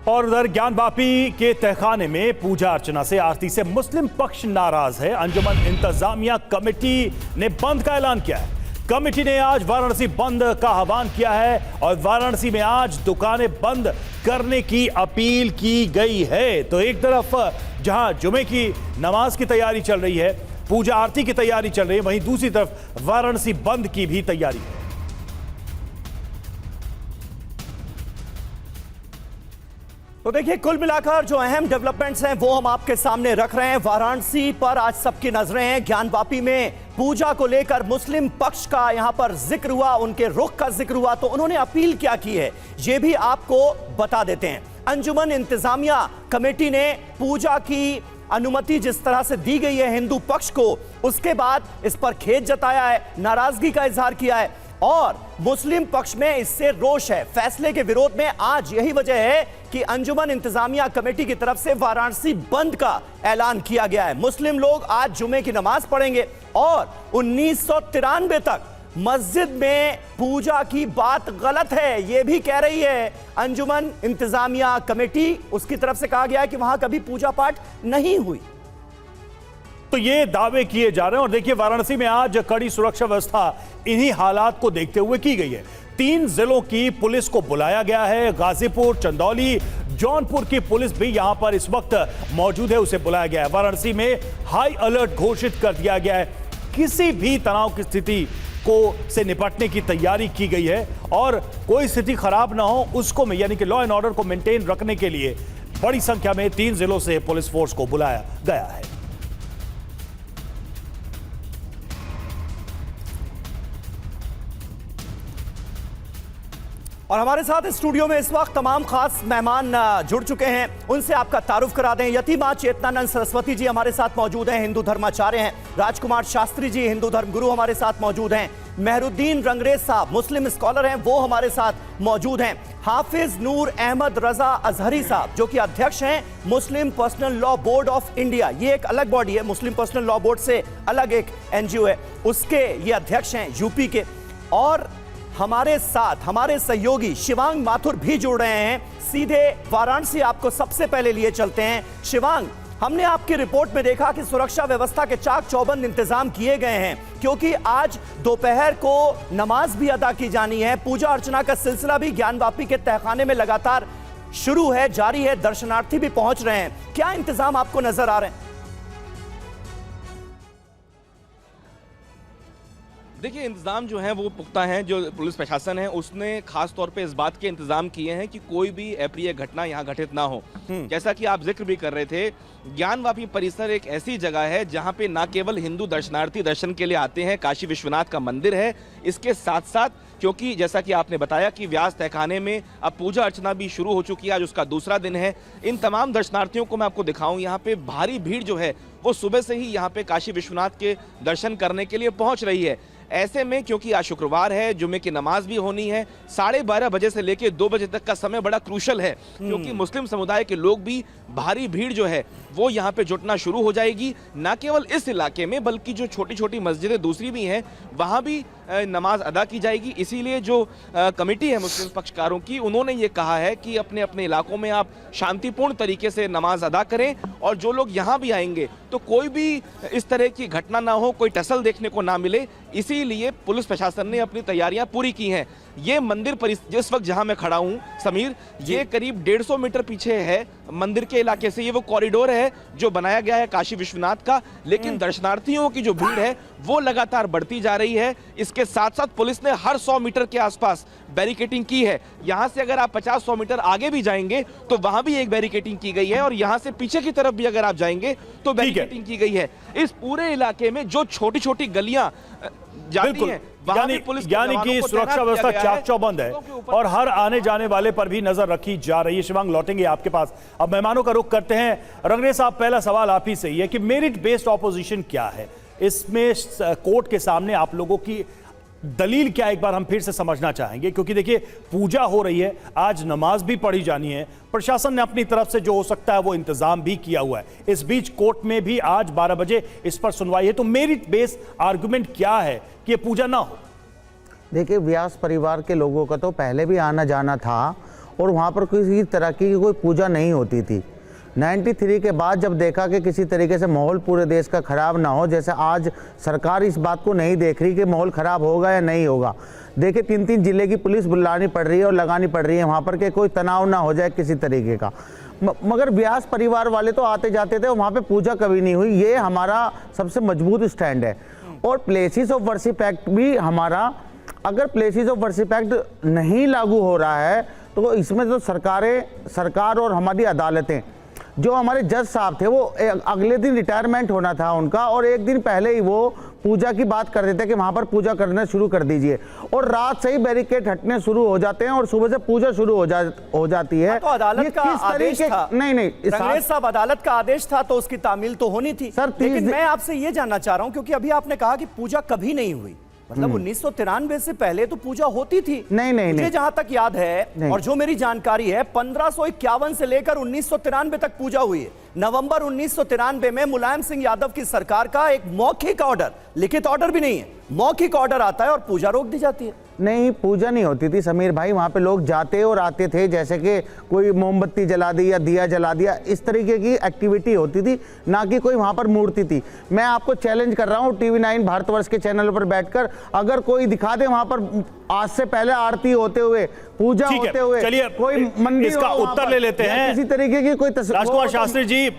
और उधर ज्ञानवापी के तहखाने में पूजा अर्चना से आरती से मुस्लिम पक्ष नाराज है। अंजुमन इंतजामिया कमेटी ने बंद का ऐलान किया है। कमेटी ने आज वाराणसी बंद का आह्वान किया है और वाराणसी में आज दुकानें बंद करने की अपील की गई है। तो एक तरफ जहां जुमे की नमाज की तैयारी चल रही है, पूजा आरती की तैयारी चल रही है, वहीं दूसरी तरफ वाराणसी बंद की भी तैयारी है। तो देखिए, कुल मिलाकर जो अहम डेवलपमेंट्स हैं वो हम आपके सामने रख रहे हैं। वाराणसी पर आज सबकी नजरें हैं। ज्ञानवापी में पूजा को लेकर मुस्लिम पक्ष का यहां पर जिक्र हुआ, उनके रुख का जिक्र हुआ, तो उन्होंने अपील क्या की है ये भी आपको बता देते हैं। अंजुमन इंतजामिया कमेटी ने पूजा की अनुमति जिस तरह से दी गई है हिंदू पक्ष को, उसके बाद इस पर खेद जताया है, नाराजगी का इजहार किया है और मुस्लिम पक्ष में इससे रोष है। फैसले के विरोध में आज यही वजह है कि अंजुमन इंतजामिया कमेटी की तरफ से वाराणसी बंद का ऐलान किया गया है। मुस्लिम लोग आज जुमे की नमाज पढ़ेंगे और 1993 तक मस्जिद में पूजा की बात गलत है, यह भी कह रही है अंजुमन इंतजामिया कमेटी। उसकी तरफ से कहा गया है कि वहां कभी पूजा पाठ नहीं हुई। तो ये दावे किए जा रहे हैं और देखिए, वाराणसी में आज कड़ी सुरक्षा व्यवस्था इन्हीं हालात को देखते हुए की गई है। 3 जिलों की पुलिस को बुलाया गया है। गाजीपुर, चंदौली, जौनपुर की पुलिस भी यहां पर इस वक्त मौजूद है, उसे बुलाया गया है। वाराणसी में हाई अलर्ट घोषित कर दिया गया है। किसी भी तनाव की स्थिति से निपटने की तैयारी की गई है और कोई स्थिति खराब ना हो उसको में यानी कि लॉ एंड ऑर्डर को मेंटेन रखने के लिए बड़ी संख्या में 3 जिलों से पुलिस फोर्स को बुलाया गया है। और हमारे साथ स्टूडियो में इस वक्त तमाम खास मेहमान जुड़ चुके हैं, उनसे आपका तारुफ करा दें। यतीमा चेतनानंद सरस्वती जी हमारे साथ मौजूद हैं, हिंदू धर्माचार्य हैं। राजकुमार शास्त्री जी, हिंदू धर्म गुरु, हमारे साथ मौजूद हैं। मेहरुद्दीन रंगरेज साहब, मुस्लिम स्कॉलर हैं, वो हमारे साथ मौजूद हैं। हाफिज नूर अहमद रजा अजहरी साहब, जो कि अध्यक्ष हैं Muslim personal law board of India, ये एक अलग बॉडी है, मुस्लिम पर्सनल लॉ बोर्ड से अलग एक एनजीओ है, उसके ये अध्यक्ष हैं यूपी के। और हमारे साथ हमारे सहयोगी शिवांग माथुर भी जुड़ रहे हैं। सीधे वाराणसी आपको सबसे पहले लिए चलते हैं। शिवांग, हमने आपकी रिपोर्ट में देखा कि सुरक्षा व्यवस्था के चाक चौबंद इंतजाम किए गए हैं, क्योंकि आज दोपहर को नमाज भी अदा की जानी है। पूजा अर्चना का सिलसिला भी ज्ञानवापी के तहखाने में लगातार शुरू है, जारी है, दर्शनार्थी भी पहुंच रहे हैं। क्या इंतजाम आपको नजर आ रहे हैं? देखिए, इंतज़ाम जो है वो पुख्ता हैं। जो पुलिस प्रशासन है उसने खास तौर पे इस बात के इंतज़ाम किए हैं कि कोई भी अप्रिय घटना यहाँ घटित ना हो। जैसा कि आप जिक्र भी कर रहे थे, ज्ञानवापी परिसर एक ऐसी जगह है जहाँ पे ना केवल हिंदू दर्शनार्थी दर्शन के लिए आते हैं, काशी विश्वनाथ का मंदिर है, इसके साथ साथ क्योंकि जैसा कि आपने बताया कि व्यास तहखाने में अब पूजा अर्चना भी शुरू हो चुकी है, आज उसका दूसरा दिन है। इन तमाम दर्शनार्थियों को मैं आपको दिखाऊं, यहाँ पे भारी भीड़ जो है वो सुबह से ही यहाँ पे काशी विश्वनाथ के दर्शन करने के लिए पहुँच रही है। ऐसे में क्योंकि आज शुक्रवार है, जुमे की नमाज भी होनी है, 12:30 बजे से लेकर 2 बजे तक का समय बड़ा क्रूशल है, क्योंकि मुस्लिम समुदाय के लोग भी भारी भीड़ जो है वो यहाँ पे जुटना शुरू हो जाएगी। ना केवल इस इलाके में बल्कि जो छोटी छोटी मस्जिदें दूसरी भी हैं वहाँ भी नमाज अदा की जाएगी। इसीलिए जो कमेटी है मुस्लिम पक्षकारों की, उन्होंने ये कहा है कि अपने अपने इलाकों में आप शांतिपूर्ण तरीके से नमाज अदा करें और जो लोग यहाँ भी आएंगे तो कोई भी इस तरह की घटना ना हो, कोई टसल देखने को ना मिले, इसीलिए पुलिस प्रशासन ने अपनी तैयारियां पूरी की हैं। ये मंदिर जिस वक्त जहां मैं खड़ा हूं समीर, ये करीब 150 मीटर पीछे है मंदिर के इलाके से। ये वो कॉरिडोर है जो बनाया गया है काशी विश्वनाथ का, लेकिन दर्शनार्थियों की जो भीड़ है वो लगातार बढ़ती जा रही है। इसके साथ साथ पुलिस ने हर 100 मीटर के आसपास बैरिकेटिंग की है। यहां से अगर आप 50-100 मीटर आगे भी जाएंगे तो वहां भी एक बैरिकेटिंग की गई है और यहां से पीछे की तरफ भी अगर आप जाएंगे तो बैरिकेटिंग की गई है। इस पूरे इलाके में जो छोटी छोटी गलियां जाती हैं, यानी कि सुरक्षा व्यवस्था चाक चौबंद है और हर आने जाने वाले पर भी नजर रखी जा रही है। शिवांग, लौटेंगे आपके पास। अब मेहमानों का रुख करते हैं। रंगरेज साहब, पहला सवाल आप ही से ही है कि मेरिट बेस्ड ऑपोजिशन क्या है इसमें? कोर्ट के सामने आप लोगों की दलील क्या, एक बार हम फिर से समझना चाहेंगे, क्योंकि देखिए पूजा हो रही है, आज नमाज भी पढ़ी जानी है, प्रशासन ने अपनी तरफ से जो हो सकता है वो इंतजाम भी किया हुआ है। इस बीच कोर्ट में भी आज 12 बजे इस पर सुनवाई है, तो मेरिट बेस्ड आर्गुमेंट क्या है कि ये पूजा ना हो? देखिए, व्यास परिवार के लोगों का तो पहले भी आना जाना था और वहाँ पर किसी तरह की कोई पूजा नहीं होती थी। 93 के बाद जब देखा कि किसी तरीके से माहौल पूरे देश का ख़राब ना हो, जैसे आज सरकार इस बात को नहीं देख रही कि माहौल ख़राब होगा या नहीं होगा। देखिए 3-3 जिले की पुलिस बुलानी पड़ रही है और लगानी पड़ रही है वहाँ पर कि कोई तनाव ना हो जाए किसी तरीके का। मगर व्यास परिवार वाले तो आते जाते थे, वहाँ पे पूजा कभी नहीं हुई। ये हमारा सबसे मजबूत स्टैंड है। और प्लेसेस ऑफ वर्शिप एक्ट भी हमारा, अगर प्लेसेस ऑफ वर्शिप एक्ट नहीं लागू हो रहा है तो इसमें तो सरकार और हमारी अदालतें, जो हमारे जज साहब थे वो अगले दिन रिटायरमेंट होना था उनका, और एक दिन पहले ही वो पूजा की बात कर देते कि वहां पर पूजा करना शुरू कर दीजिए, और रात से ही बैरिकेड हटने शुरू हो जाते हैं और सुबह से पूजा शुरू हो जाती है। तो अदालत का आदेश था। नहीं रंगरेज साहब, अदालत का आदेश था तो उसकी तामील तो होनी थी सर। लेकिन मैं आपसे ये जानना चाह रहा हूं, क्योंकि अभी आपने कहा कि पूजा कभी नहीं हुई, मतलब 1993 से पहले तो पूजा होती थी। नहीं मुझे जहां तक याद है और जो मेरी जानकारी है, 1551 से लेकर 1993 तक पूजा हुई है। नवंबर 1993 में मुलायम सिंह यादव की सरकार का एक मौखिक ऑर्डर, लिखित ऑर्डर भी नहीं है, मौखिक ऑर्डर आता है और पूजा रोक दी जाती है। नहीं, पूजा नहीं होती थी समीर भाई। वहाँ पे लोग जाते और आते थे, जैसे कि कोई मोमबत्ती जला दी या दिया जला दिया, इस तरीके की एक्टिविटी होती थी, ना कि कोई वहाँ पर मूर्ति थी। मैं आपको चैलेंज कर रहा हूँ TV9 भारतवर्ष के चैनल पर बैठकर, अगर कोई दिखा दे वहाँ पर आज से पहले आरती होते हुए, पूजा होते हुए, चलिए कोई मंदिर, इसका उत्तर ले लेते हैं। किसी तरीके की कोई राजकुमार शास्त्री जी,